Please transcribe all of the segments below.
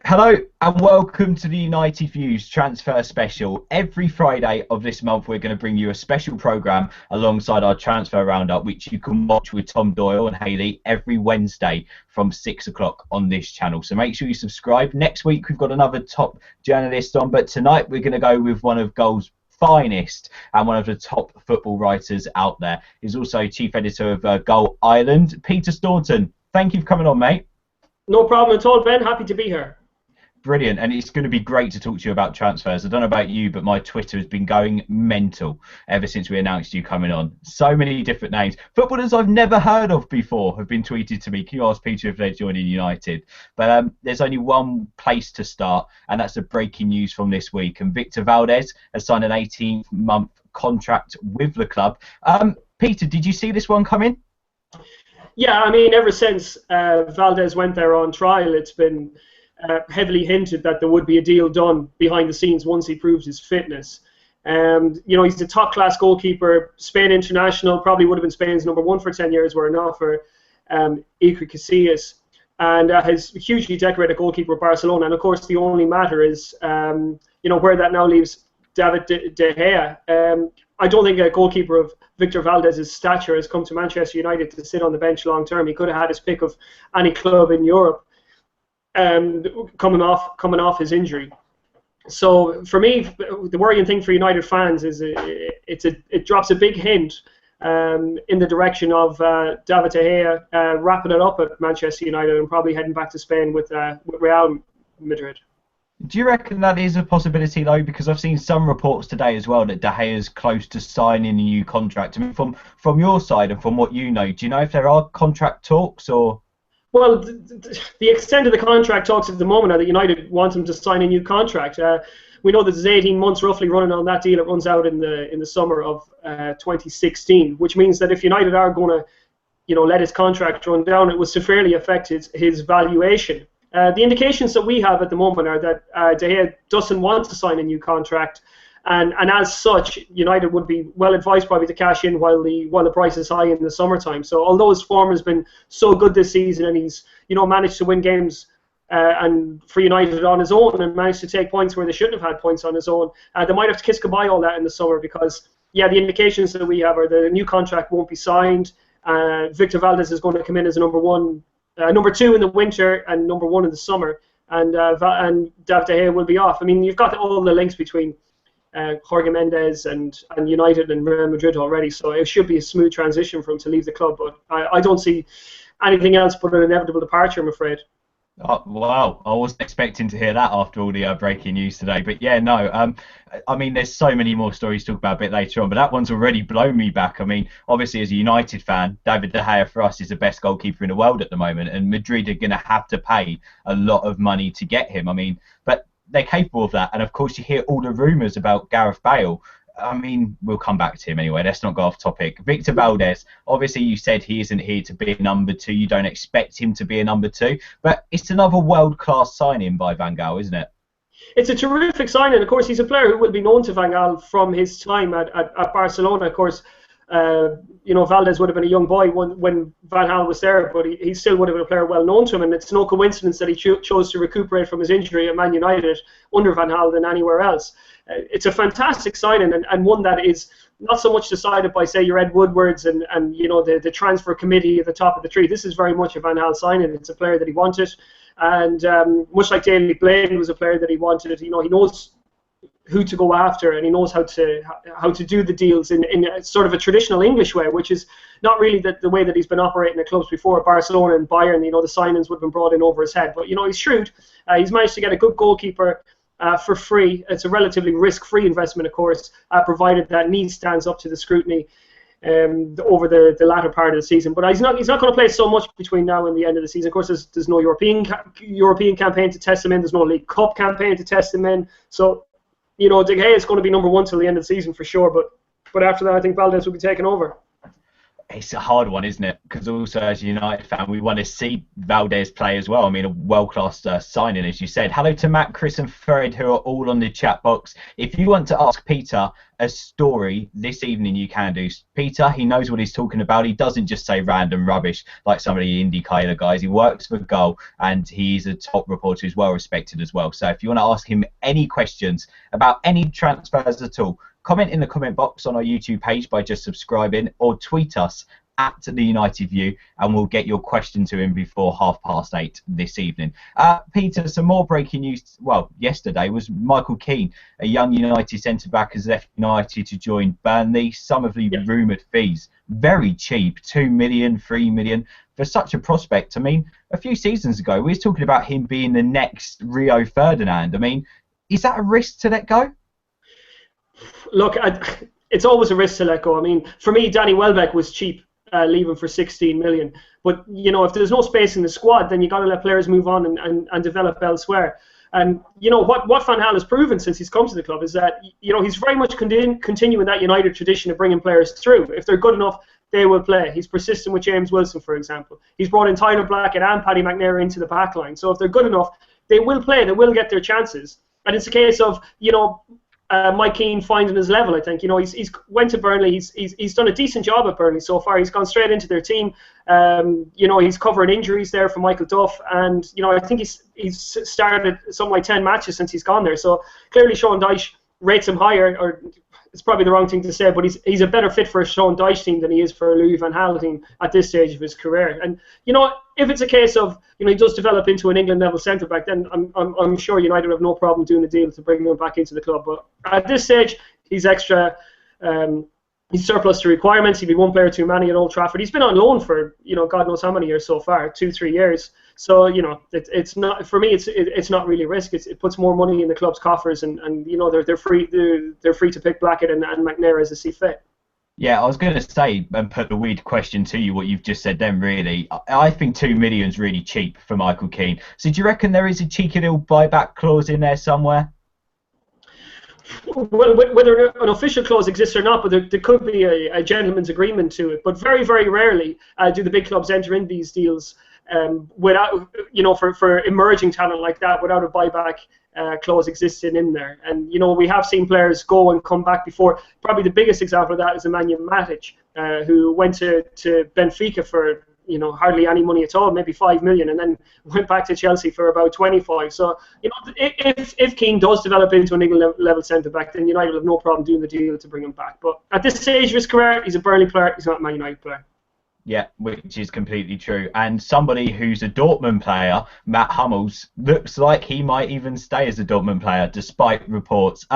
Hello and welcome to the United Views Transfer Special. Every Friday of this month we're going to bring you a special programme alongside our Transfer Roundup, which you can watch with Tom Doyle and Hayley every Wednesday from 6 o'clock on this channel. So make sure you subscribe. Next week we've got another top journalist on, but tonight we're going to go with one of Goal's finest and one of the top football writers out there. He's also chief editor of Goal Ireland, Peter Staunton. Thank you for coming on, mate. No problem at all, Ben. Happy to be here. Brilliant, and it's going to be great to talk to you about transfers. I don't know about you, but my Twitter has been going mental ever since we announced you coming on. So many different names. Footballers I've never heard of before have been tweeted to me. Can you ask Peter if they're joining United? But there's only one place to start, and that's the breaking news from this week. And Victor Valdez has signed an 18-month contract with the club. Peter, did you see this one coming? Yeah, I mean, ever since Valdez went there on trial, it's been heavily hinted that there would be a deal done behind the scenes once he proves his fitness. You know, he's a top-class goalkeeper. Spain international, probably would have been Spain's #1 for 10 years were it not for Iker Casillas, and has hugely decorated goalkeeper at Barcelona. And of course, the only matter is, you know, where that now leaves David De Gea. I don't think a goalkeeper of Victor Valdez's stature has come to Manchester United to sit on the bench long term. He could have had his pick of any club in Europe. Coming off his injury. So for me, the worrying thing for United fans is it drops a big hint in the direction of David De Gea wrapping it up at Manchester United and probably heading back to Spain with Real Madrid. Do you reckon that is a possibility though? Because I've seen some reports today as well that De Gea is close to signing a new contract. I mean, from your side and from what you know, do you know if there are contract talks or? Well, the extent of the contract talks at the moment are that United want him to sign a new contract. We know that there's 18 months roughly running on that deal. It runs out in the summer of 2016, which means that if United are going to, you know, let his contract run down, it will severely affect his valuation. The indications that we have at the moment are that De Gea doesn't want to sign a new contract. And as such, United would be well advised probably to cash in while the price is high in the summertime. So although his form has been so good this season and he's, you know, managed to win games and for United on his own and managed to take points where they shouldn't have had points on his own, they might have to kiss goodbye all that in the summer because, yeah, the indications that we have are the new contract won't be signed. Victor Valdez is going to come in as a number 2 in the winter and number 1 in the summer, and David De Gea will be off. I mean, you've got all the links between Jorge Mendes and United and Real Madrid already, so it should be a smooth transition for him to leave the club. But I don't see anything else but an inevitable departure, I'm afraid. Oh, wow, I wasn't expecting to hear that after all the breaking news today. But yeah, no, I mean, there's so many more stories to talk about a bit later on, but that one's already blown me back. I mean, obviously as a United fan, David De Gea for us is the best goalkeeper in the world at the moment, and Madrid are going to have to pay a lot of money to get him. I mean, but they're capable of that, and of course you hear all the rumours about Gareth Bale. I mean, we'll come back to him anyway. Let's not go off topic. Victor Valdez, obviously you said he isn't here to be a number 2. You don't expect him to be a number 2, but it's another world-class signing by Van Gaal, isn't it? It's a terrific signing. Of course, he's a player who will be known to Van Gaal from his time at Barcelona. Of course, you know, Valdez would have been a young boy when Van Gaal was there, but he still would have been a player well known to him, and it's no coincidence that he chose to recuperate from his injury at Man United under Van Gaal than anywhere else. It's a fantastic signing, and one that is not so much decided by, say, your Ed Woodwards and you know, the transfer committee at the top of the tree. This is very much a Van Gaal signing. It's a player that he wanted, and much like Daley Blind was a player that he wanted. You know, he knows who to go after, and he knows how to do the deals in sort of a traditional English way, which is not really the way that he's been operating at clubs before. At Barcelona and Bayern, you know, the signings would have been brought in over his head. But, you know, he's shrewd. He's managed to get a good goalkeeper for free. It's a relatively risk-free investment, of course, provided that need stands up to the scrutiny over the latter part of the season. But he's not going to play so much between now and the end of the season. Of course, there's no European campaign to test him in. There's no League Cup campaign to test him in. So, you know, De Gea is going to be number 1 till the end of the season for sure. But after that, I think Valdez will be taking over. It's a hard one, isn't it? Because also, as a United fan, we want to see Valdez play as well. I mean, a world-class signing, as you said. Hello to Matt, Chris, and Fred, who are all on the chat box. If you want to ask Peter a story this evening, you can do. Peter, he knows what he's talking about. He doesn't just say random rubbish like some of the IndyCar guys. He works for Goal, and he's a top reporter who's well respected as well. So if you want to ask him any questions about any transfers at all, comment in the comment box on our YouTube page by just subscribing, or tweet us at the United View, and we'll get your question to him before 8:30 this evening. Peter, some more breaking news. Well, yesterday was Michael Keane, a young United centre-back, has left United to join Burnley. Some of the rumoured fees, very cheap, 2 million, 3 million. For such a prospect, I mean, a few seasons ago, we were talking about him being the next Rio Ferdinand. I mean, is that a risk to let go? Look, it's always a risk to let go. I mean, for me, Danny Welbeck was cheap, leaving for 16 million. But, you know, if there's no space in the squad, then you got to let players move on and develop elsewhere. And, you know, what Van Gaal has proven since he's come to the club is that, you know, he's very much continuing that United tradition of bringing players through. If they're good enough, they will play. He's persistent with James Wilson, for example. He's brought in Tyler Blackett and Paddy McNair into the back line. So if they're good enough, they will play. They will get their chances. And it's a case of, you know, Mike Keane finding his level. I think, you know, he's went to Burnley. He's done a decent job at Burnley so far. He's gone straight into their team. You know, he's covering injuries there for Michael Duff, and you know, I think he's started something like 10 matches since he's gone there. So clearly, Sean Dyche rates him higher, or it's probably the wrong thing to say, but he's a better fit for a Sean Dyche team than he is for a Louis van Gaal team at this stage of his career. And you know, if it's a case of, you know, he does develop into an England level centre back, then I'm sure United have no problem doing a deal to bring him back into the club. But at this stage, he's extra. He's surplus to requirements. He'd be one player too many at Old Trafford. He's been on loan for, you know, God knows how many years so far, 2-3 years. So, you know, it's not, for me, it's not really a risk. It puts more money in the club's coffers, and you know, they're free to pick Blackett and McNair as they see fit. Yeah, I was going to say, and put the weird question to you, what you've just said then, really. I think 2 million is really cheap for Michael Keane. So do you reckon there is a cheeky little buyback clause in there somewhere? Well, whether an official clause exists or not, but there could be a gentleman's agreement to it. But very, very rarely do the big clubs enter in these deals without, you know, for emerging talent like that, without a buyback clause existing in there. And, you know, we have seen players go and come back before. Probably the biggest example of that is Emmanuel Matic, who went to Benfica for, you know, hardly any money at all, maybe 5 million, and then went back to Chelsea for about 25. So, you know, if Keane does develop into an England level centre back, then United will have no problem doing the deal to bring him back. But at this stage of his career, he's a Burnley player. He's not a Man United player. Yeah, which is completely true. And somebody who's a Dortmund player, Matt Hummels, looks like he might even stay as a Dortmund player, despite reports.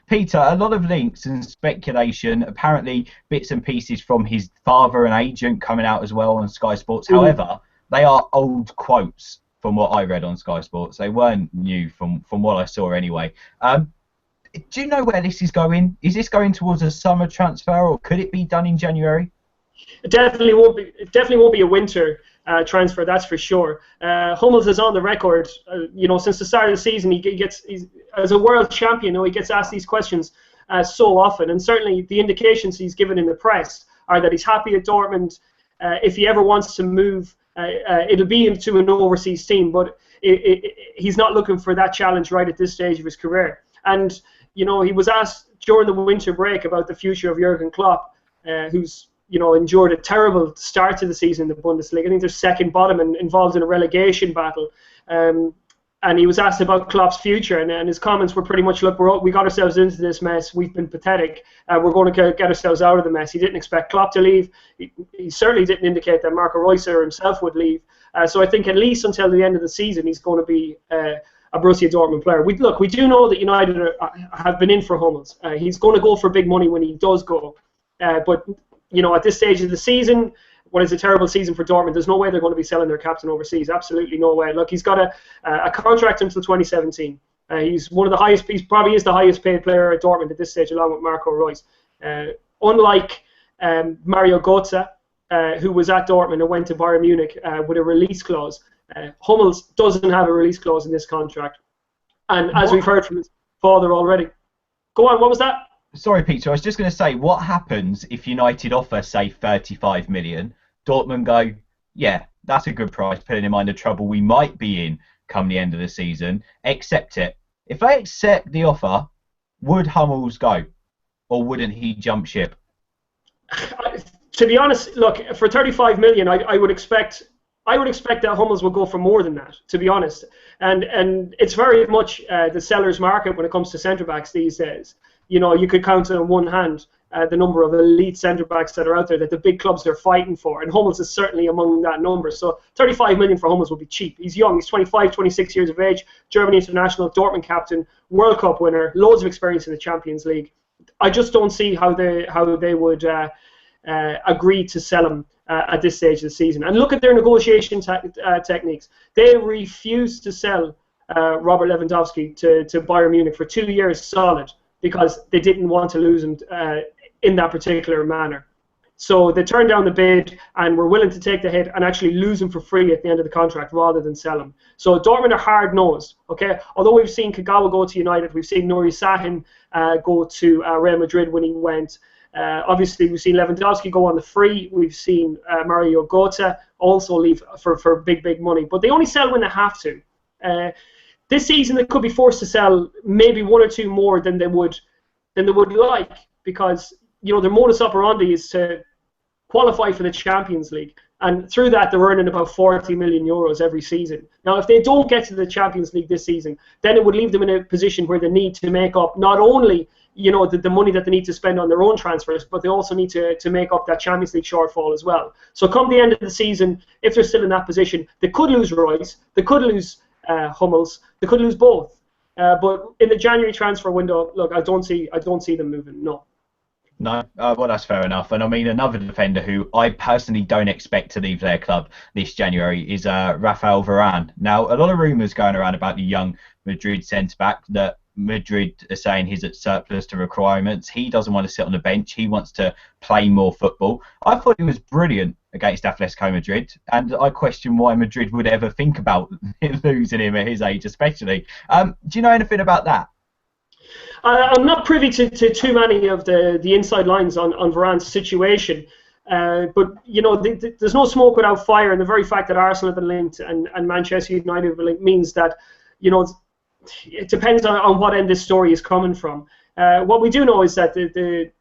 Peter, a lot of links and speculation, apparently bits and pieces from his father and agent coming out as well on Sky Sports. However, they are old quotes from what I read on Sky Sports. They weren't new from what I saw anyway. Do you know where this is going? Is this going towards a summer transfer, or could it be done in January? It definitely won't be a winter transfer, that's for sure. Hummels is on the record, you know, since the start of the season. He's as a world champion, you know, he gets asked these questions so often, and certainly the indications he's given in the press are that he's happy at Dortmund. If he ever wants to move, it'll be into an overseas team, but he's not looking for that challenge right at this stage of his career. And you know, he was asked during the winter break about the future of Jurgen Klopp, who's, you know, endured a terrible start to the season in the Bundesliga. I think they're second bottom and involved in a relegation battle. And he was asked about Klopp's future, and his comments were pretty much, look, we got ourselves into this mess. We've been pathetic. We're going to get ourselves out of the mess. He didn't expect Klopp to leave. He certainly didn't indicate that Marco Reus himself would leave. So I think at least until the end of the season, he's going to be a Borussia Dortmund player. We do know that United have been in for Hummels. He's going to go for big money when he does go. But you know, at this stage of the season, what is a terrible season for Dortmund, there's no way they're going to be selling their captain overseas. Absolutely no way. Look, he's got a contract until 2017. He's one of the highest. He probably is the highest paid player at Dortmund at this stage, along with Marco Reus. Unlike Mario Götze, who was at Dortmund and went to Bayern Munich with a release clause, Hummels doesn't have a release clause in this contract. And as we've heard from his father already. Go on, what was that? Sorry, Peter. I was just going to say, what happens if United offer, say, 35 million? Dortmund go, yeah, that's a good price, putting in mind the trouble we might be in come the end of the season. Accept it. If they accept the offer, would Hummels go, or wouldn't he jump ship? To be honest, look, for 35 million, I would expect that Hummels will go for more than that, to be honest. And it's very much the seller's market when it comes to centre backs these days. You know, you could count on one hand the number of elite centre backs that are out there that the big clubs are fighting for, and Hummels is certainly among that number. So 35 million for Hummels would be cheap. He's young, he's 25, 26 years of age, Germany international, Dortmund captain, World Cup winner, loads of experience in the Champions League. I just don't see how they would agree to sell him at this stage of the season. And look at their negotiation techniques. They refused to sell Robert Lewandowski to Bayern Munich for 2 years solid because they didn't want to lose him in that particular manner. So they turned down the bid and were willing to take the hit and actually lose him for free at the end of the contract rather than sell him. So Dortmund are hard-nosed, okay? Although we've seen Kagawa go to United, we've seen Nuri Sahin go to Real Madrid when he went. Obviously, we've seen Lewandowski go on the free. We've seen Mario Götze also leave for big money. But they only sell when they have to. This season, they could be forced to sell maybe one or two more than they would like, because their modus operandi is to qualify for the Champions League, and through that they're earning about 40 million euros every season. Now, if they don't get to the Champions League this season, then it would leave them in a position where they need to make up not only the money that they need to spend on their own transfers, but they also need to make up that Champions League shortfall as well. So come the end of the season, if they're still in that position, they could lose Royce, they could lose Hummels, they could lose both. But in the January transfer window, look, I don't see them moving. No. No, well, that's fair enough. And I mean, another defender who I personally don't expect to leave their club this January is Rafael Varane. Now, a lot of rumours going around about the young Madrid centre-back that Madrid are saying he's at surplus to requirements. He doesn't want to sit on the bench. He wants to play more football. I thought he was brilliant against Atletico Madrid, and I question why Madrid would ever think about losing him at his age, especially. Do you know anything about that? I'm not privy to too many of the inside lines on Varane's situation, but there's no smoke without fire, and the very fact that Arsenal have been linked and Manchester United have been linked means that it depends on what end this story is coming from. What we do know is that the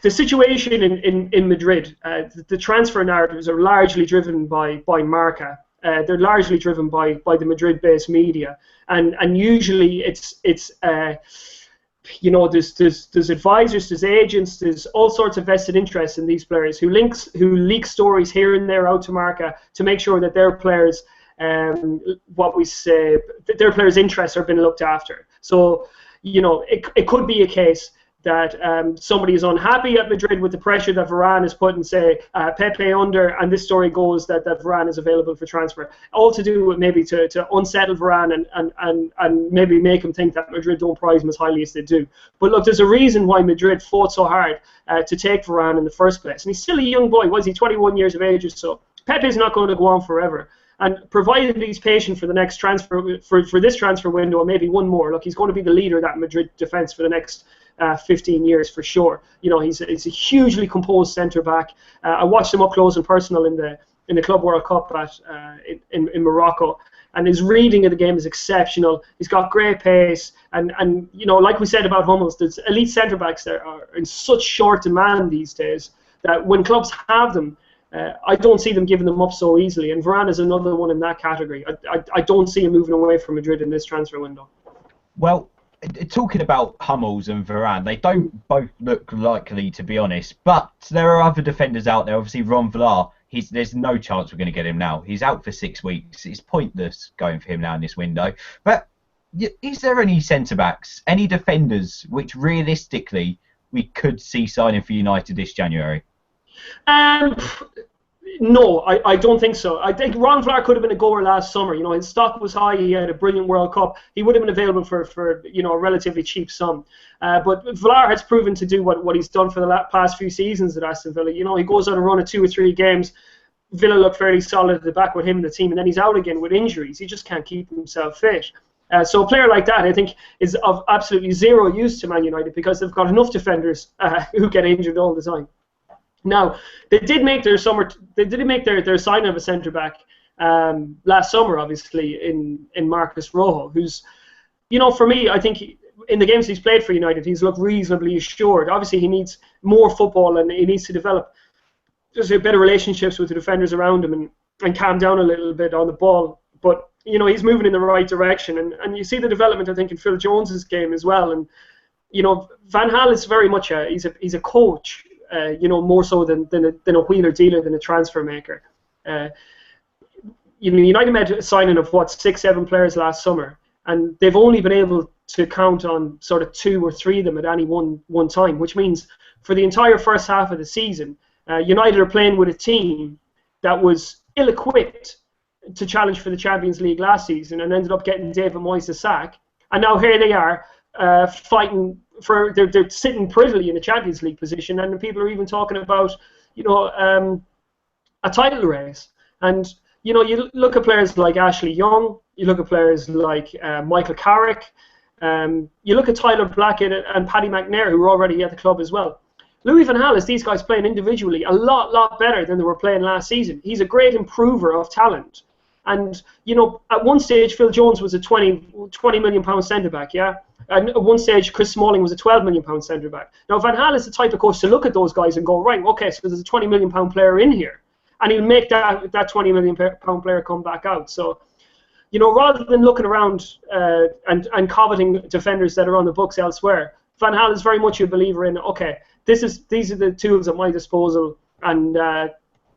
situation in Madrid, the transfer narratives are largely driven by Marca. They're largely driven by the Madrid-based media, and usually it's there's advisors, there's agents, there's all sorts of vested interests in these players who leak stories here and there out to Marca to make sure that their players, their players' interests are being looked after. So it could be a case that somebody is unhappy at Madrid with the pressure that Varane is put and say Pepe under, and this story goes that Varane is available for transfer. All to do with maybe to unsettle Varane and maybe make him think that Madrid don't prize him as highly as they do. But look, there's a reason why Madrid fought so hard to take Varane in the first place. And he's still a young boy. Was he 21 years of age or so? Pepe's not going to go on forever. And provided he's patient for the next transfer, for this transfer window, or maybe one more, look, he's going to be the leader of that Madrid defence for the next 15 years for sure. He's a hugely composed centre back. I watched him up close and personal in the Club World Cup in Morocco, and his reading of the game is exceptional. He's got great pace, and like we said about Hummels, there's elite centre backs that are in such short demand these days that when clubs have them, I don't see them giving them up so easily. And Varane is another one in that category. I don't see him moving away from Madrid in this transfer window. Well, talking about Hummels and Varane, they don't both look likely, to be honest. But there are other defenders out there. Obviously, Ron Vlaar, there's no chance we're going to get him now. He's out for 6 weeks. It's pointless going for him now in this window. But is there any centre-backs, any defenders, which realistically we could see signing for United this January? No, I don't think so. I think Ron Vlaar could have been a goer last summer. His stock was high. He had a brilliant World Cup. He would have been available for a relatively cheap sum. But Vlaar has proven to do what he's done for the past few seasons at Aston Villa. He goes on a run of 2 or 3 games. Villa look fairly solid at the back with him and the team, and then he's out again with injuries. He just can't keep himself fit. So a player like that, I think, is of absolutely zero use to Man United because they've got enough defenders who get injured all the time. Now, they did make their sign of a centre back last summer, obviously, in Marcus Rojo, who's, for me, I think in the games he's played for United, he's looked reasonably assured. Obviously, he needs more football and he needs to develop just better relationships with the defenders around him and calm down a little bit on the ball. But he's moving in the right direction, and you see the development, I think, in Phil Jones's game as well. And Van Gaal is very much he's a coach, more so than a wheeler dealer, than a transfer maker. United made a signing of 6-7 players last summer, and they've only been able to count on sort of 2 or 3 of them at any one time, which means for the entire first half of the season, United are playing with a team that was ill-equipped to challenge for the Champions League last season and ended up getting David Moyes the sack. And now here they are fighting for, they're sitting prettily in the Champions League position, and people are even talking about, a title race. And, you look at players like Ashley Young, you look at players like Michael Carrick, you look at Tyler Blackett and Paddy McNair, who are already at the club as well. Louis van Gaal is these guys playing individually a lot better than they were playing last season. He's a great improver of talent. And, at one stage, Phil Jones was a £20 million centre-back, yeah? And at one stage, Chris Smalling was a £12 million centre-back. Now, Van Gaal is the type of coach to look at those guys and go, right, okay, so there's a £20 million player in here. And he'll make that £20 million player come back out. So, rather than looking around and coveting defenders that are on the books elsewhere, Van Gaal is very much a believer in, okay, these are the tools at my disposal, and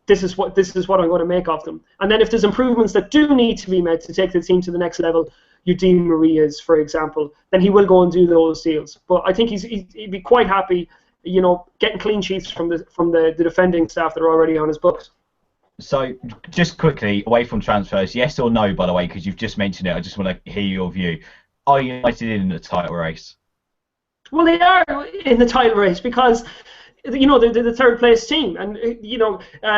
this is what I'm going to make of them. And then if there's improvements that do need to be made to take the team to the next level, Di Maria's, for example, then he will go and do those deals. But I think he'd be quite happy, getting clean sheets from the defending staff that are already on his books. So, just quickly, away from transfers, yes or no, by the way, because you've just mentioned it, I just want to hear your view. Are United in the title race? Well, they are in the title race because, they're the third place team, and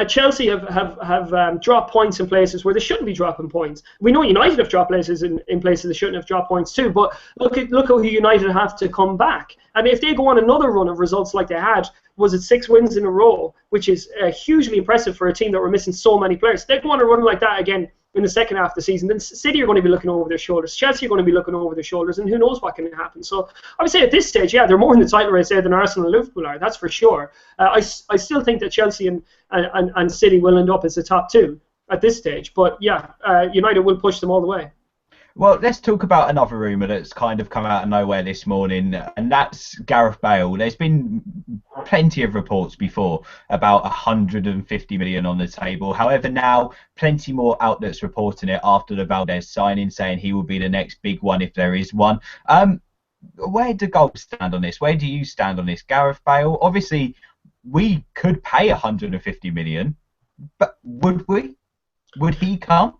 Chelsea have dropped points in places where they shouldn't be dropping points. We know United have dropped places in places they shouldn't have dropped points too. But look at who United have to come back, and if they go on another run of results like they had, was it 6 wins in a row, which is hugely impressive for a team that were missing so many players. They go on a run like that again in the second half of the season, then City are going to be looking over their shoulders, Chelsea are going to be looking over their shoulders, and who knows what can happen. So I would say at this stage, yeah, they're more in the title race there than Arsenal and Liverpool are, that's for sure. I still think that Chelsea and City will end up as the top 2 at this stage, but yeah, United will push them all the way. Well, let's talk about another rumour that's kind of come out of nowhere this morning, and that's Gareth Bale. There's been plenty of reports before about 150 million on the table. However, now plenty more outlets reporting it after the Valdez signing, saying he will be the next big one if there is one. Where do Golf stand on this? Where do you stand on this? Gareth Bale, obviously, we could pay 150 million, but would we? Would he come?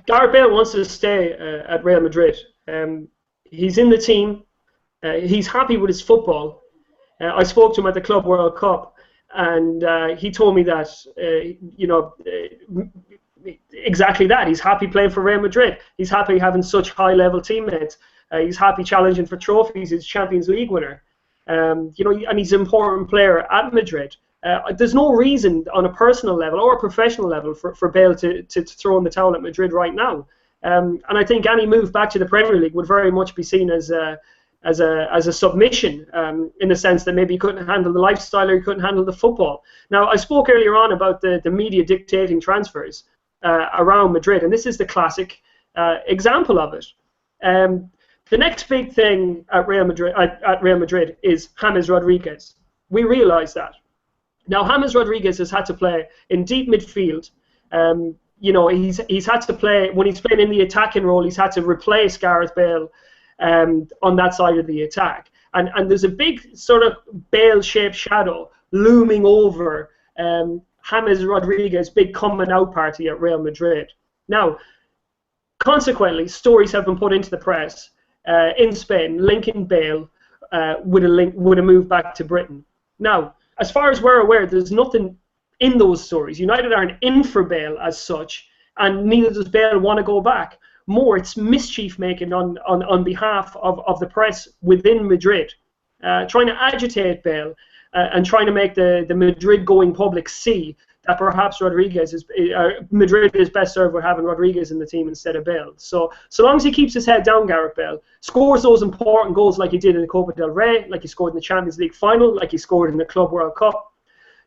Gareth Bale wants to stay at Real Madrid. He's in the team. He's happy with his football. I spoke to him at the Club World Cup, and he told me that, exactly that. He's happy playing for Real Madrid. He's happy having such high-level teammates. He's happy challenging for trophies. He's a Champions League winner. And he's an important player at Madrid. There's no reason on a personal level or a professional level for Bale to throw in the towel at Madrid right now. And I think any move back to the Premier League would very much be seen as a submission, in the sense that maybe he couldn't handle the lifestyle or he couldn't handle the football. Now, I spoke earlier on about the media dictating transfers around Madrid, and this is the classic example of it. The next big thing at Real Madrid is James Rodriguez. We realise that. Now, James Rodriguez has had to play in deep midfield. He's had to play, when he's playing in the attacking role, he's had to replace Gareth Bale on that side of the attack. And there's a big sort of Bale-shaped shadow looming over James Rodriguez's big coming out party at Real Madrid. Now, consequently, stories have been put into the press in Spain linking Bale with a move back to Britain. Now, as far as we're aware, there's nothing in those stories. United aren't in for Bale as such, and neither does Bale want to go back. more it's mischief making on behalf of the press within Madrid, trying to agitate Bale and trying to make the Madrid going public see that perhaps Madrid is best served with having Rodriguez in the team instead of Bale. So long as he keeps his head down, Gareth Bale, scores those important goals like he did in the Copa del Rey, like he scored in the Champions League final, like he scored in the Club World Cup,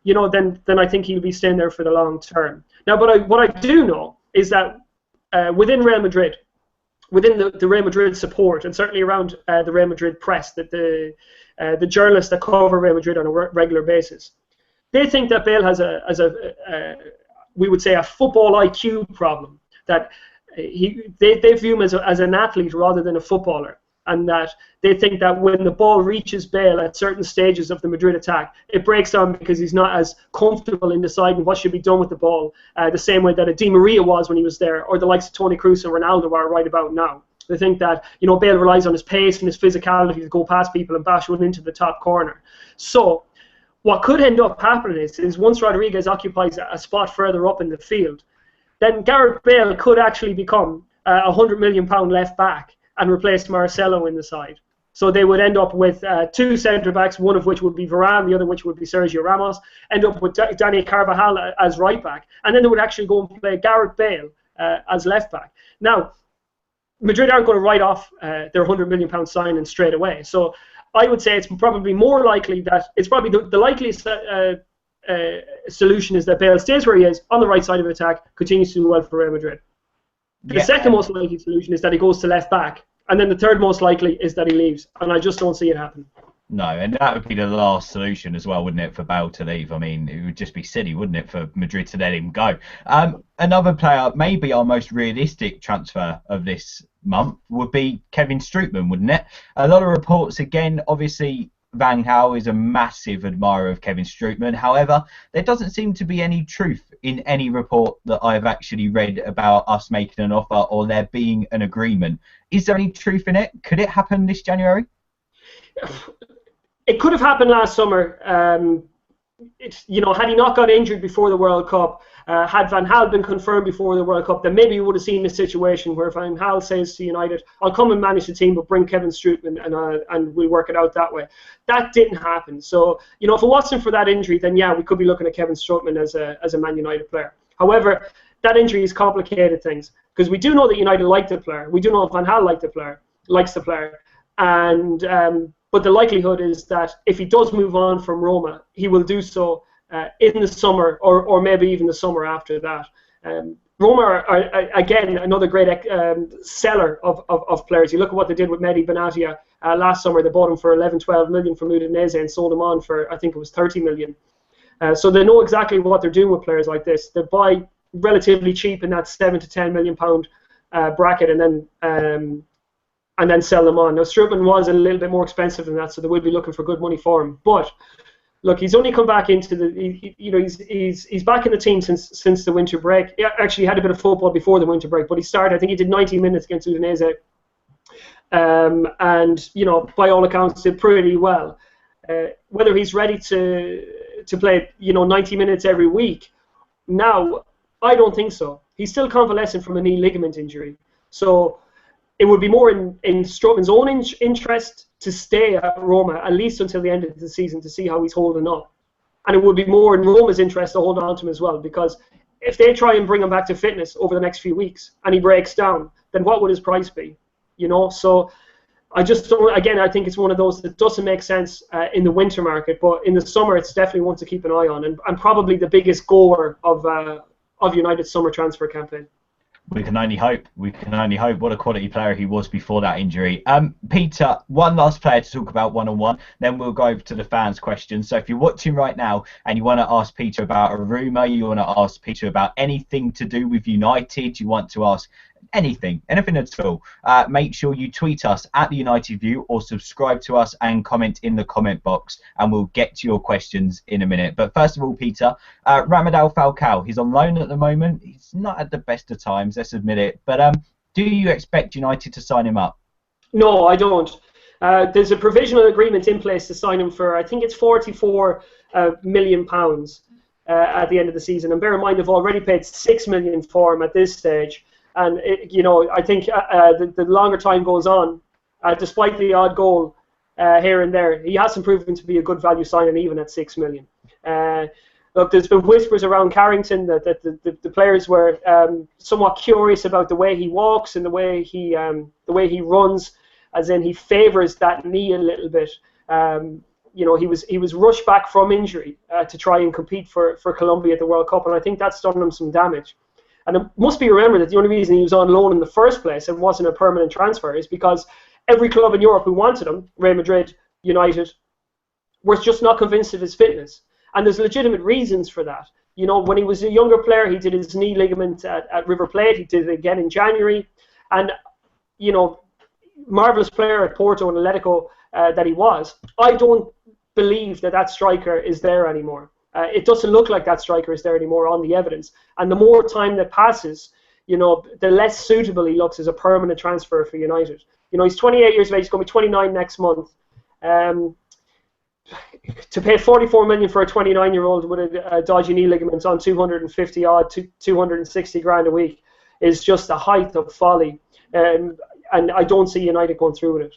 then I think he'll be staying there for the long term. Now, what I do know is that within Real Madrid, within the Real Madrid support, and certainly around the Real Madrid press, that the journalists that cover Real Madrid on a regular basis, they think that Bale has we would say, a football IQ problem, that they view him as an athlete rather than a footballer, and that they think that when the ball reaches Bale at certain stages of the Madrid attack, it breaks down because he's not as comfortable in deciding what should be done with the ball, the same way that a Di Maria was when he was there, or the likes of Toni Kroos and Ronaldo are right about now. They think that Bale relies on his pace and his physicality to go past people and bash one into the top corner. So what could end up happening is once Rodriguez occupies a spot further up in the field, then Gareth Bale could actually become a £100 million left back and replace Marcelo in the side. So they would end up with two centre-backs, one of which would be Varane, the other which would be Sergio Ramos, end up with Dani Carvajal as right-back, and then they would actually go and play Gareth Bale as left-back. Now, Madrid aren't going to write off their £100 million signing straight away. So I would say it's probably more likely that it's probably the likeliest solution is that Bale stays where he is on the right side of the attack, continues to do well for Real Madrid. The second most likely solution is that he goes to left back, and then the third most likely is that he leaves, and I just don't see it happen. No, and that would be the last solution as well, wouldn't it, for Bale to leave? I mean, it would just be silly, wouldn't it, for Madrid to let him go? Another player, maybe our most realistic transfer of this month, would be Kevin Strootman, wouldn't it? A lot of reports, again, obviously, Van Gaal is a massive admirer of Kevin Strootman. However, there doesn't seem to be any truth in any report that I've actually read about us making an offer or there being an agreement. Is there any truth in it? Could it happen this January? It could have happened last summer. Had he not got injured before the World Cup, had Van Gaal been confirmed before the World Cup, then maybe you would have seen a situation where Van Gaal says to United, I'll come and manage the team, but bring Kevin Strootman and we'll work it out that way. That didn't happen. So, if it wasn't for that injury, then yeah, we could be looking at Kevin Strootman as a Man United player. However, that injury has complicated things, because we do know that United liked the player. We do know Van Gaal likes the player. And but the likelihood is that if he does move on from Roma, he will do so in the summer, or maybe even the summer after that. Roma are again, another great seller of players. You look at what they did with Mehdi Benatia last summer. They bought him for 11-12 million from Udinese and sold him on for, I think it was 30 million. So they know exactly what they're doing with players like this. They buy relatively cheap in that £7 to £10 million bracket, and then sell them on. Now, Strootman was a little bit more expensive than that, so they will be looking for good money for him. But look, he's only come back into he's back in the team since the winter break. He actually had a bit of football before the winter break, but he started. I think he did 90 minutes against Udinese, and by all accounts, did pretty well. Whether he's ready to play 90 minutes every week now, I don't think so. He's still convalescing from a knee ligament injury, so it would be more in Strootman's own interest to stay at Roma at least until the end of the season to see how he's holding up. And it would be more in Roma's interest to hold on to him as well, because if they try and bring him back to fitness over the next few weeks and he breaks down, then what would his price be? So I just don't, again, I think it's one of those that doesn't make sense in the winter market, but in the summer it's definitely one to keep an eye on, and probably the biggest goer of United's summer transfer campaign. We can only hope. What a quality player he was before that injury. Peter, one last player to talk about one-on-one, then we'll go over to the fans' questions. So if you're watching right now and you want to ask Peter about a rumour, you want to ask Peter about anything to do with United, you want to ask anything at all, make sure you tweet us at the United View or subscribe to us and comment in the comment box, and we'll get to your questions in a minute. But first of all, Peter, Radamel Falcao, he's on loan at the moment. He's not at the best of times, let's admit it, but do you expect United to sign him up? No, I don't. There's a provisional agreement in place to sign him for, I think it's £44 million at the end of the season, and bear in mind they've already paid £6 million for him at this stage. And I think the longer time goes on, despite the odd goal here and there, he hasn't proven to be a good value signing even at $6 million. Look, there's been whispers around Carrington that the players were somewhat curious about the way he walks and the way he runs, as in he favours that knee a little bit. He was rushed back from injury to try and compete for Colombia at the World Cup, and I think that's done him some damage. And it must be remembered that the only reason he was on loan in the first place and wasn't a permanent transfer is because every club in Europe who wanted him, Real Madrid, United, were just not convinced of his fitness. And there's legitimate reasons for that. When he was a younger player, he did his knee ligament at River Plate. He did it again in January. And, marvellous player at Porto and Atletico that he was, I don't believe that striker is there anymore. It doesn't look like that striker is there anymore on the evidence. And the more time that passes, the less suitable he looks as a permanent transfer for United. He's 28 years of age. He's going to be 29 next month. To pay $44 million for a 29-year-old with a dodgy knee ligament on 250 odd to 260 grand a week is just the height of folly, and I don't see United going through with it.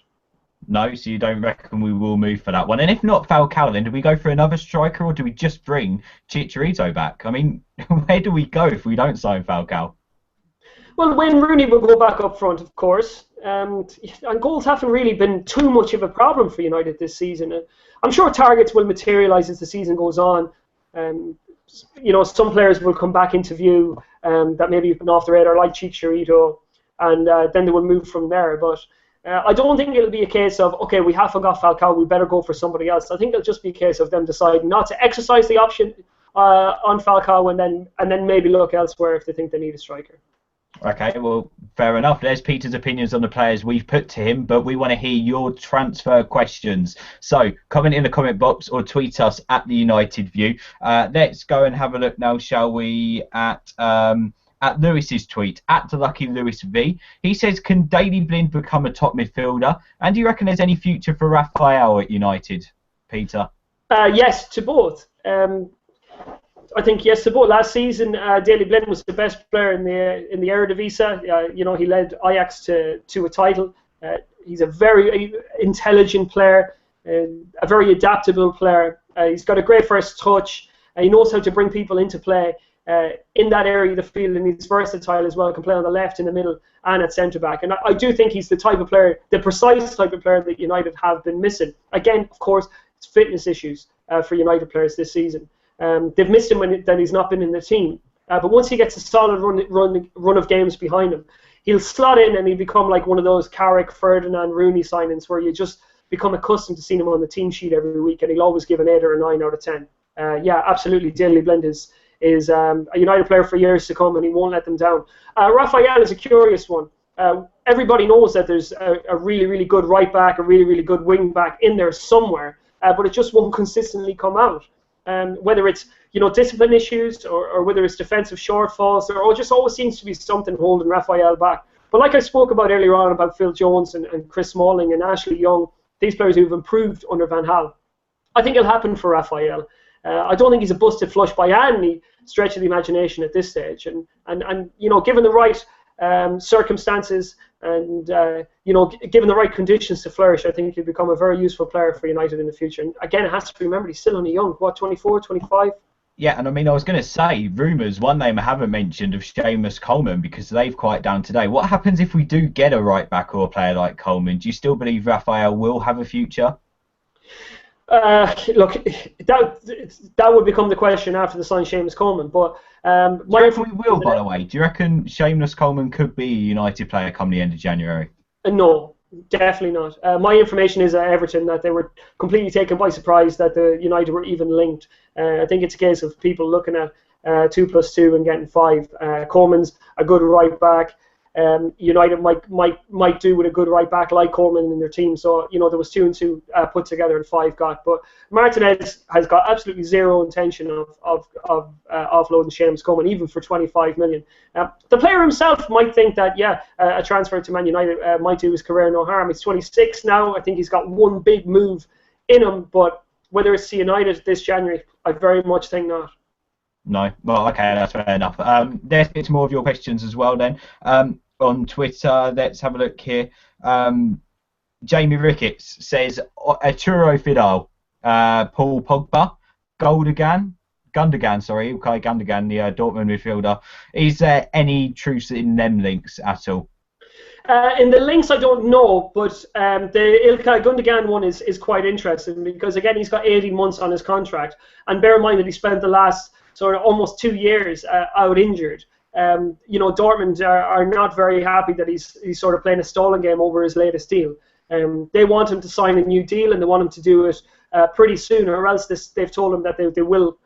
No, so you don't reckon we will move for that one? And if not Falcao, then do we go for another striker, or do we just bring Chicharito back? I mean, where do we go if we don't sign Falcao? Well, Wayne Rooney will go back up front, of course. And goals haven't really been too much of a problem for United this season. I'm sure targets will materialise as the season goes on. Some players will come back into view that maybe have been off the radar, like Chicharito, and then they will move from there. But I don't think it'll be a case of, okay, we haven't got Falcao, we better go for somebody else. I think it'll just be a case of them deciding not to exercise the option on Falcao and then maybe look elsewhere if they think they need a striker. Okay, well, fair enough. There's Peter's opinions on the players we've put to him, but we want to hear your transfer questions. So comment in the comment box or tweet us at the United View. Let's go and have a look now, shall we, at Lewis's tweet, at the Lucky Lewis V. He says, can Daley Blind become a top midfielder? And do you reckon there's any future for Raphael at United, Peter? Yes, to both. I think yes to both. Last season, Daley Blind was the best player in the Eredivisie. He led Ajax to a title. He's a very intelligent player, a very adaptable player. He's got a great first touch. He knows how to bring people into play in that area of the field, and he's versatile as well. Can play on the left, in the middle, and at centre back. And I do think he's the type of player, the precise type of player that United have been missing. Again, of course, it's fitness issues for United players this season. They've missed him when he's not been in the team. But once he gets a solid run of games behind him, he'll slot in and he'll become like one of those Carrick, Ferdinand, Rooney signings where you just become accustomed to seeing him on the team sheet every week, and he'll always give an 8 or a 9 out of 10. Yeah, absolutely. Daley Blind is a United player for years to come, and he won't let them down. Raphael is a curious one. Everybody knows that there's a really, really good right back, a really, really good wing back in there somewhere, but it just won't consistently come out. Whether it's discipline issues or whether it's defensive shortfalls, there just always seems to be something holding Raphael back. But like I spoke about earlier on about Phil Jones and Chris Smalling and Ashley Young, these players who've improved under Van Gaal, I think it'll happen for Raphael. I don't think he's a busted flush by any stretch of the imagination at this stage, and given the right circumstances and given the right conditions to flourish, I think he'll become a very useful player for United in the future. And again, it has to be remembered, he's still only young. What, 24, 25? Yeah, and I mean, I was going to say, rumours, one name I haven't mentioned of Seamus Coleman, because they've quieted down today. What happens if we do get a right back or a player like Coleman? Do you still believe Raphael will have a future? Look, that would become the question after the sign Seamus Coleman. But do you reckon we will, by the way? Do you reckon Seamus Coleman could be a United player come the end of January? No, definitely not. My information is at Everton that they were completely taken by surprise that the United were even linked. I think it's a case of people looking at 2 + 2 and getting 5. Coleman's a good right back. United might do with a good right back like Coleman in their team. So there was 2 and 2 put together and 5 got. But Martinez has got absolutely zero intention of offloading Seamus Coleman, even for 25 million. The player himself might think that a transfer to Man United might do his career no harm. He's 26 now. I think he's got one big move in him. But whether it's to United this January, I very much think not. No. Well, okay, that's fair enough. Let's get to more of your questions as well then. On Twitter, let's have a look here. Jamie Ricketts says Arturo Vidal, Paul Pogba, Gundogan, sorry, Okay Gundogan, the Dortmund midfielder. Is there any truth in them links at all? In the links, I don't know, but the Ilkay Gundogan one is quite interesting because, again, he's got 18 months on his contract. And bear in mind that he spent the last sort of almost 2 years out injured. Dortmund are not very happy that he's sort of playing a stalling game over his latest deal. They want him to sign a new deal, and they want him to do it pretty soon, or else they've told him that they will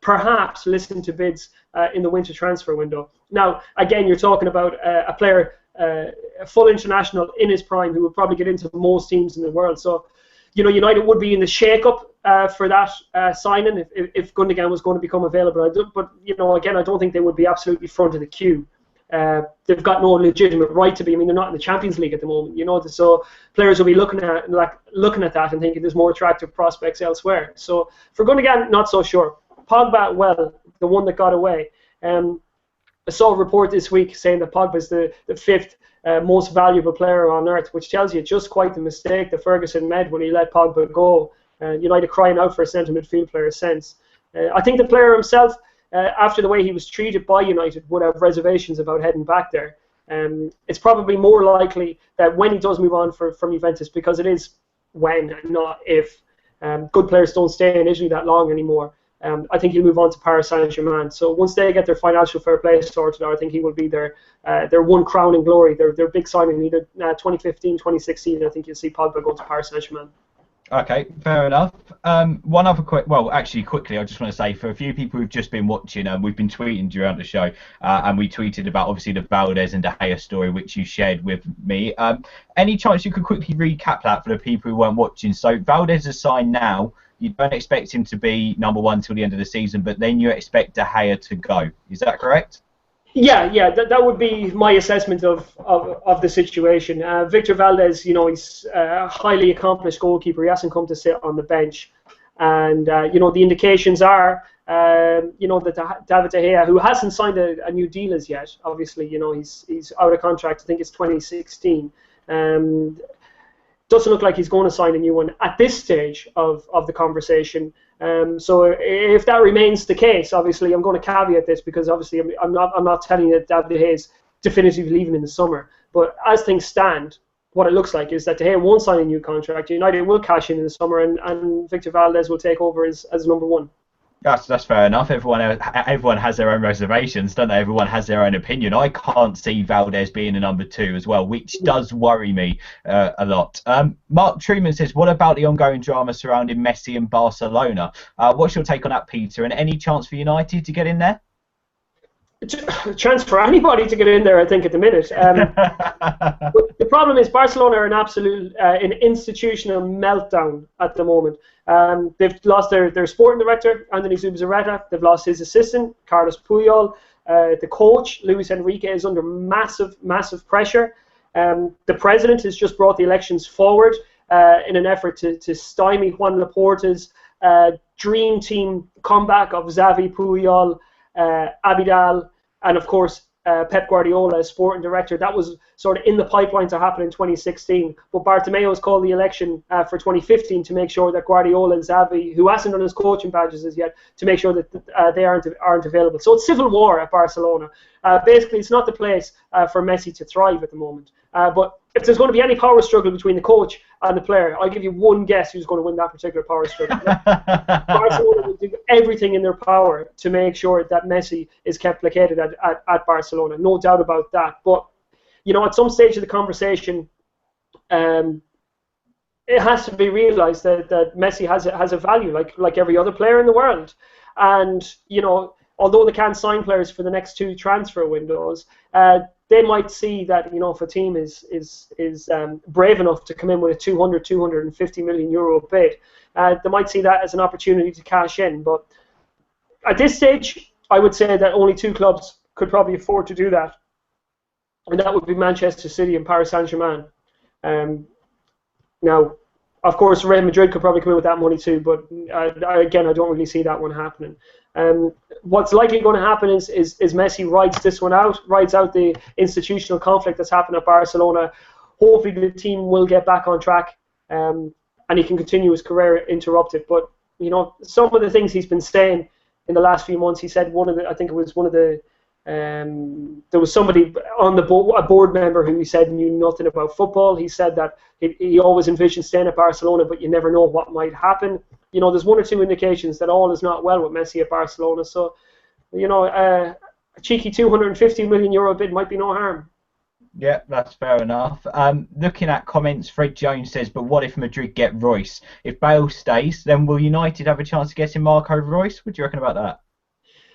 perhaps listen to bids in the winter transfer window. Now, again, you're talking about a player, a full international in his prime, who would probably get into most teams in the world. So, United would be in the shake-up for that signing if Gundogan was going to become available. But again, I don't think they would be absolutely front of the queue. They've got no legitimate right to be. I mean, they're not in the Champions League at the moment, so players will be looking at that and thinking there's more attractive prospects elsewhere. So for Gundogan, not so sure. Pogba, well, the one that got away. I saw a report this week saying that Pogba is the fifth most valuable player on earth, which tells you just quite the mistake that Ferguson made when he let Pogba go. United crying out for a centre midfield player since. I think the player himself, after the way he was treated by United, would have reservations about heading back there. It's probably more likely that when he does move on from Juventus, because it is when and not if, good players don't stay in Italy that long anymore. I think he'll move on to Paris Saint-Germain. So once they get their financial fair play sorted out, I think he will be their one crowning glory, their big signing, either 2015, 2016. I think you'll see Pogba go to Paris Saint-Germain. Okay, fair enough. One other quickly, I just want to say, for a few people who've just been watching, we've been tweeting during the show, and we tweeted about, obviously, the Valdez and De Gea story, which you shared with me. Any chance you could quickly recap that for the people who weren't watching? So Valdez is signed now. You don't expect him to be number one till the end of the season, but then you expect De Gea to go. Is that correct? Yeah, that would be my assessment of the situation. Victor Valdez, he's a highly accomplished goalkeeper. He hasn't come to sit on the bench. And, the indications are, that David De Gea, who hasn't signed a new deal as yet, obviously, he's out of contract, I think it's 2016. Doesn't look like he's going to sign a new one at this stage of the conversation. So if that remains the case, obviously I'm going to caveat this because obviously I'm not telling you that David De Gea is definitively leaving in the summer. But as things stand, what it looks like is that De Gea won't sign a new contract. United will cash in the summer, and Victor Valdez will take over as number one. That's fair enough. Everyone has their own reservations, don't they? Everyone has their own opinion. I can't see Valdez being a number two as well, which does worry me a lot. Mark Truman says, what about the ongoing drama surrounding Messi and Barcelona? What's your take on that, Peter? And any chance for United to get in there? A chance for anybody to get in there, I think, at the minute. But the problem is Barcelona are an institutional meltdown at the moment. They've lost their sporting director, Anthony Zubizarreta. They've lost his assistant, Carlos Puyol. The coach, Luis Enrique, is under massive pressure. The president has just brought the elections forward in an effort to stymie Juan Laporta's dream team comeback of Xavi, Puyol, Abidal, and of course Pep Guardiola as sporting director. That was sort of in the pipeline to happen in 2016, but Bartomeu has called the election for 2015 to make sure that Guardiola and Xavi, who hasn't done his coaching badges as yet, to make sure that they aren't available. So it's civil war at Barcelona. Basically, it's not the place for Messi to thrive at the moment. But if there's going to be any power struggle between the coach and the player, I'll give you one guess who's going to win that particular power struggle. Barcelona will do everything in their power to make sure that Messi is kept placated at Barcelona. No doubt about that. But, at some stage of the conversation, it has to be realised that Messi has a value like every other player in the world. And, although they can't sign players for the next two transfer windows, they might see that, if a team is brave enough to come in with a 250 million euro bid, they might see that as an opportunity to cash in. But at this stage, I would say that only two clubs could probably afford to do that, and that would be Manchester City and Paris Saint-Germain. Now, Of course, Real Madrid could probably come in with that money too, but again, I don't really see that one happening. What's likely going to happen is Messi rides this one out, rides out the institutional conflict that's happened at Barcelona. Hopefully, the team will get back on track, and he can continue his career uninterrupted. But some of the things he's been saying in the last few months, he said I think it was one of the. There was somebody on the board, a board member who he said knew nothing about football. He said that he always envisioned staying at Barcelona, but you never know what might happen. There's one or two indications that all is not well with Messi at Barcelona. So, a cheeky €250 million bid might be no harm. Yeah, that's fair enough. Looking at comments, Fred Jones says, but what if Madrid get Royce? If Bale stays, then will United have a chance of getting Marco Royce? What do you reckon about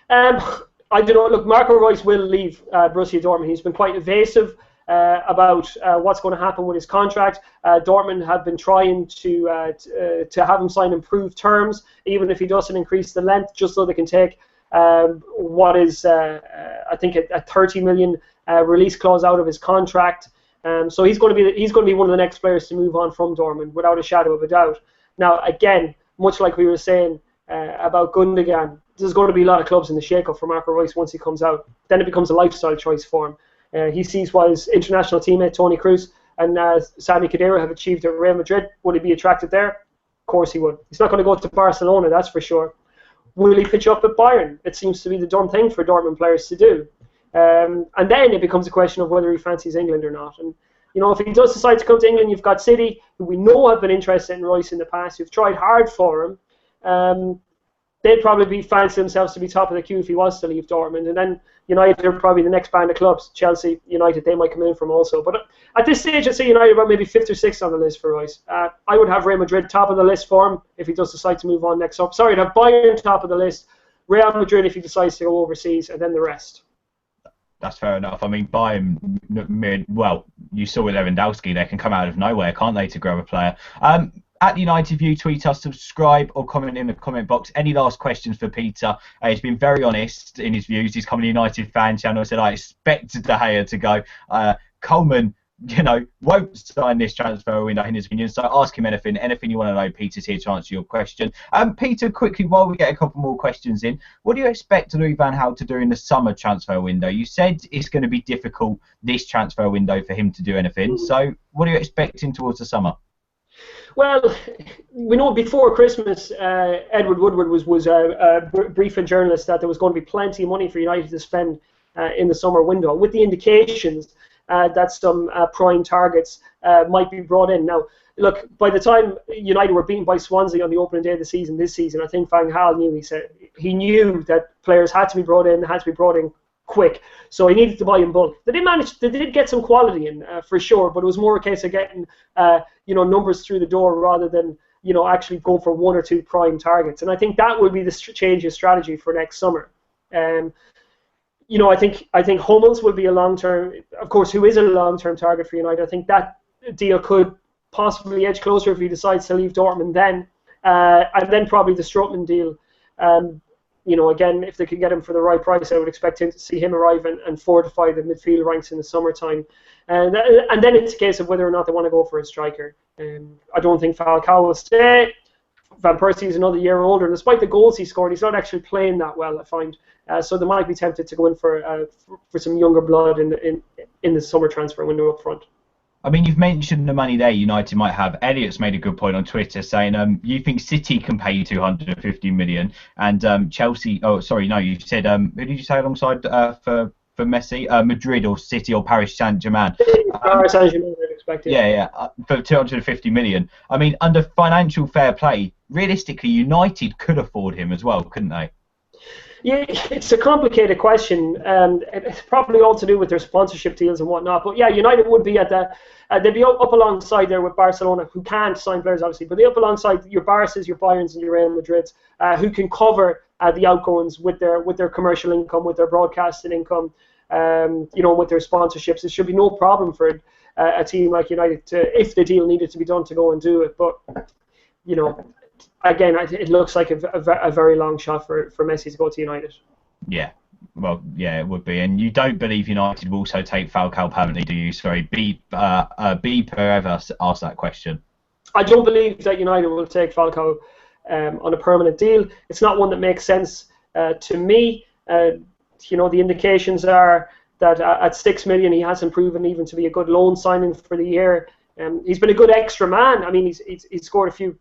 that? I don't know. Look, Marco Reus will leave Borussia Dortmund. He's been quite evasive about what's going to happen with his contract. Dortmund have been trying to have him sign improved terms, even if he doesn't increase the length, just so they can take what is, I think, a 30 million release clause out of his contract. So he's going to be one of the next players to move on from Dortmund, without a shadow of a doubt. Now, again, much like we were saying about Gundogan, there's going to be a lot of clubs in the shake-up for Marco Reus once he comes out. Then it becomes a lifestyle choice for him. He sees what his international teammate Toni Kroos and Sami Khedira have achieved at Real Madrid. Would he be attracted there? Of course he would. He's not going to go to Barcelona, that's for sure. Will he pitch up at Bayern? It seems to be the done thing for Dortmund players to do. And then it becomes a question of whether he fancies England or not. And if he does decide to come to England, you've got City, who we know have been interested in Royce in the past, who've tried hard for him. They'd probably fancy themselves to be top of the queue if he was to leave Dortmund. And then United are probably the next band of clubs. Chelsea, United, they might come in from also. But at this stage, I'd say United are about maybe 5th or 6th on the list for Royce. I would have Real Madrid top of the list for him if he does decide to move on next up. Sorry, I'd have Bayern top of the list, Real Madrid if he decides to go overseas, and then the rest. That's fair enough. I mean, Bayern, well, you saw with Lewandowski, they can come out of nowhere, can't they, to grab a player. At the United View, tweet us, subscribe, or comment in the comment box. Any last questions for Peter? He's been very honest in his views. He's come to the United fan channel and said, I expected De Gea to go. Coleman, won't sign this transfer window in his opinion. So ask him anything you want to know. Peter's here to answer your question. Peter, quickly, while we get a couple more questions in, what do you expect Louis van Gaal to do in the summer transfer window? You said it's going to be difficult this transfer window for him to do anything. So what are you expecting towards the summer? Well, we know before Christmas, Edward Woodward was briefing journalists that there was going to be plenty of money for United to spend in the summer window, with the indications that some prime targets might be brought in. Now, look, by the time United were beaten by Swansea on the opening day of the season this season, I think Van Gaal knew that players had to be brought in, quick, so he needed to buy in bulk. They did get some quality in for sure, but it was more a case of getting numbers through the door rather than actually going for one or two prime targets. And I think that will be the change of strategy for next summer. I think Hummels will be a long-term, of course, who is a long-term target for United. I think that deal could possibly edge closer if he decides to leave Dortmund then, and then probably the Strootman deal. Again, if they could get him for the right price, I would expect to see him arrive and fortify the midfield ranks in the summertime. And then it's a case of whether or not they want to go for a striker. I don't think Falcao will stay. Van Persie is another year older, and despite the goals he scored, he's not actually playing that well, I find. So they might be tempted to go in for some younger blood in the summer transfer window up front. I mean, you've mentioned the money there United might have. Elliot's made a good point on Twitter saying you think City can pay 250 million and Chelsea. Oh, sorry, no, you said who did you say alongside for Messi? Madrid or City or Paris Saint-Germain? Paris Saint-Germain, I'd expect. Yeah, for 250 million. I mean, under financial fair play, realistically, United could afford him as well, couldn't they? Yeah, it's a complicated question. It's probably all to do with their sponsorship deals and whatnot. But yeah, United would be at the they'd be up alongside there with Barcelona, who can't sign players obviously, but they're up alongside your Barças, your Bayerns, and your Real Madrids, who can cover the outgoings with their commercial income, with their broadcasting income, with their sponsorships. It should be no problem for a team like United if the deal needed to be done, to go and do it. But again, it looks like a very long shot for Messi to go to United. Yeah, well, yeah, it would be. And you don't believe United will also take Falcao permanently, do you? Sorry, B per ever asked that question. I don't believe that United will take Falcao on a permanent deal. It's not one that makes sense to me. The indications are that at 6 million he hasn't proven even to be a good loan signing for the year. He's been a good extra man. I mean, he's scored a few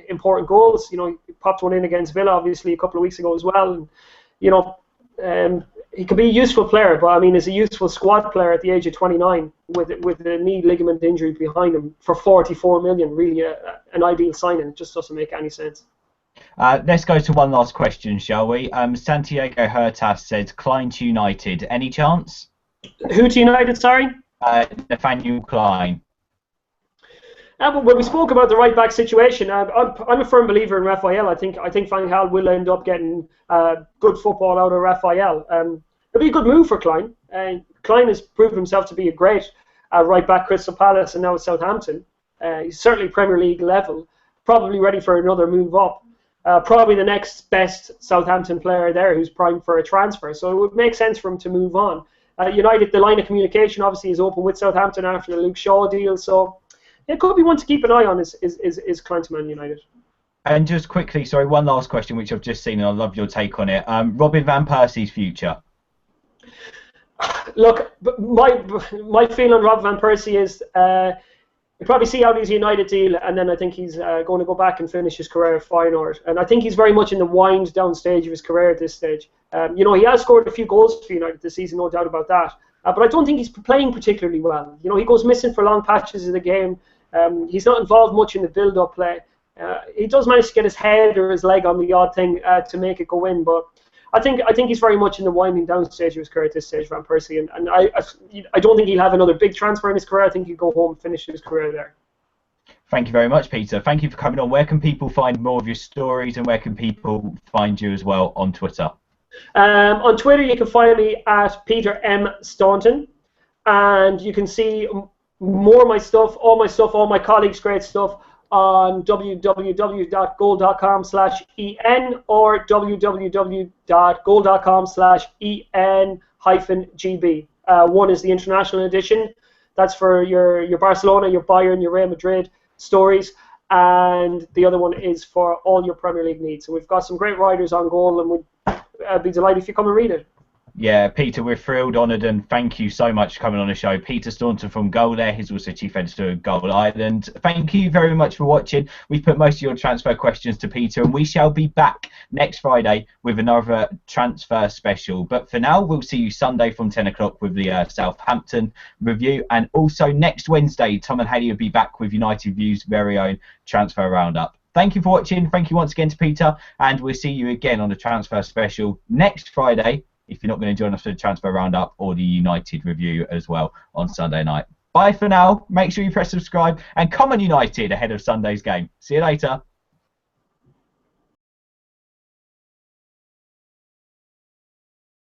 important goals. He popped one in against Villa, obviously, a couple of weeks ago as well. And, he could be a useful player, but I mean, as a useful squad player at the age of 29 with a knee ligament injury behind him for 44 million, really an ideal signing. It just doesn't make any sense. Let's go to one last question, shall we? Santiago Hertas says, Klein to United. Any chance? Who to United, sorry? Nathaniel Klein. When we spoke about the right back situation, I'm a firm believer in Raphael. I think Van Gaal will end up getting good football out of Raphael. It'll be a good move for Klein. Klein has proven himself to be a great right back, Crystal Palace, and now at Southampton. He's certainly Premier League level, probably ready for another move up. Probably the next best Southampton player there who's primed for a transfer. So it would make sense for him to move on. United, the line of communication obviously is open with Southampton after the Luke Shaw deal, so it could be one to keep an eye on is Klein to Man United. And just quickly, sorry, one last question which I've just seen and I love your take on it. Robin Van Persie's future. Look, my feeling on Rob Van Persie is you probably see out his United deal, and then I think he's going to go back and finish his career at Feyenoord. And I think he's very much in the wind down stage of his career at this stage. He has scored a few goals for United this season, no doubt about that. But I don't think he's playing particularly well. He goes missing for long patches of the game. He's not involved much in the build-up play. He does manage to get his head or his leg on the odd thing to make it go in, but I think he's very much in the winding down stage of his career at this stage, Van Persie, and I don't think he'll have another big transfer in his career. I think he'll go home and finish his career there. Thank you very much, Peter. Thank you for coming on. Where can people find more of your stories, and where can people find you as well on Twitter? On Twitter, you can find me at Peter M. Staunton, and you can see more of my stuff, all my colleagues' great stuff on www.goal.com/en or www.goal.com/en-gb. One is the international edition. That's for your Barcelona, your Bayern, your Real Madrid stories. And the other one is for all your Premier League needs. So we've got some great writers on Goal, and I'd be delighted if you come and read it. Yeah, Peter, we're thrilled, honoured, and thank you so much for coming on the show. Peter Staunton from Goal there. He's also Chief Editor of Goal Ireland. Thank you very much for watching. We've put most of your transfer questions to Peter, and we shall be back next Friday with another transfer special. But for now, we'll see you Sunday from 10 o'clock with the Southampton review. And also next Wednesday, Tom and Haley will be back with United View's very own transfer roundup. Thank you for watching. Thank you once again to Peter, and we'll see you again on the transfer special next Friday, if you're not going to join us for the transfer roundup or the United review as well on Sunday night. Bye for now. Make sure you press subscribe and come on United ahead of Sunday's game. See you later.